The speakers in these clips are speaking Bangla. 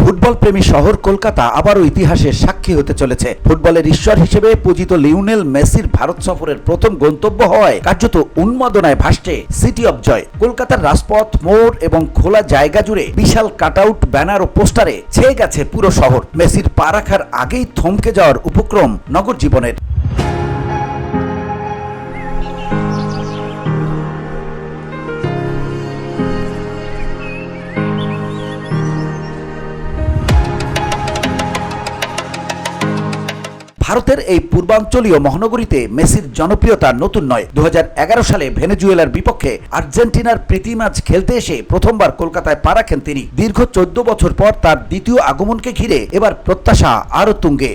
ফুটবল প্রেমী শহর কলকাতা আবারও ইতিহাসের সাক্ষী হতে চলেছে। ফুটবলের ঈশ্বর হিসেবে পূজিত লিওনেল মেসির ভারত সফরের প্রথম গন্তব্য হওয়ায় কার্যত উন্মাদনায় ভাসছে সিটি অব জয়। কলকাতার রাজপথ, মোড় এবং খোলা জায়গা জুড়ে বিশাল কাটআউট, ব্যানার ও পোস্টারে ছেয়ে গেছে পুরো শহর। মেসির পা রাখার আগেই থমকে যাওয়ার উপক্রম নগর জীবনের। ভারতের এই পূর্বাঞ্চলীয় মহানগরীতে মেসির জনপ্রিয়তা নতুন নয়। 2011 সালে ভেনেজুয়েলার বিপক্ষে আর্জেন্টিনার প্রীতি ম্যাচ খেলতে এসে প্রথমবার কলকাতায় পা রাখেন তিনি। দীর্ঘ 14 বছর পর তার দ্বিতীয় আগমনকে ঘিরে এবার প্রত্যাশা আরও তুঙ্গে।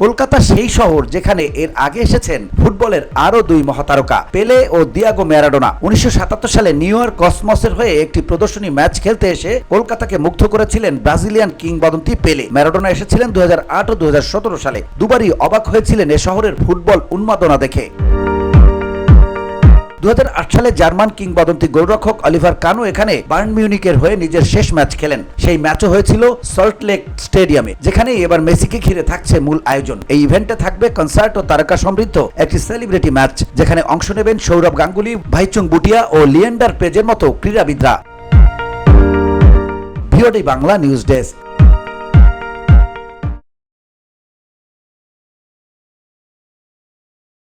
কলকাতা সেই শহর যেখানে এর আগে এসেছেন ফুটবলের আরো দুই মহাতারকা, পেলে ও দিয়াগো ম্যারাডোনা। 1977 সালে নিউ ইয়র্ক কসমসের হয়ে একটি প্রদর্শনী ম্যাচ খেলতে এসে কলকাতাকে মুগ্ধ করেছিলেন ব্রাজিলিয়ান কিংবদন্তি পেলে। ম্যারাডোনা এসেছিলেন 2008 ও 2017 সালে। দুবারই অবাক হয়েছিলেন এ শহরের ফুটবল উন্মাদনা দেখে। 2008 সালে জার্মান কিংবদন্তি গোলরক্ষক অলিভার কানো এখানে বায়ার্ন মিউনিকের হয়ে নিজের শেষ ম্যাচ খেলেন। সেই ম্যাচও হয়েছিল সল্ট লেক স্টেডিয়ামে, যেখানে এবার মেসিকে ঘিরে থাকছে মূল আয়োজন। এই ইভেন্টে থাকবে কনসার্ট ও তারকা সমৃদ্ধ একটি সেলিব্রিটি ম্যাচ, যেখানে অংশ নেবেন সৌরভ গাঙ্গুলি, ভাইচুং বুটিয়া ও লিয়েন্ডার পেজের মতো ক্রীড়াবিদরা। VOD Bangla news desk.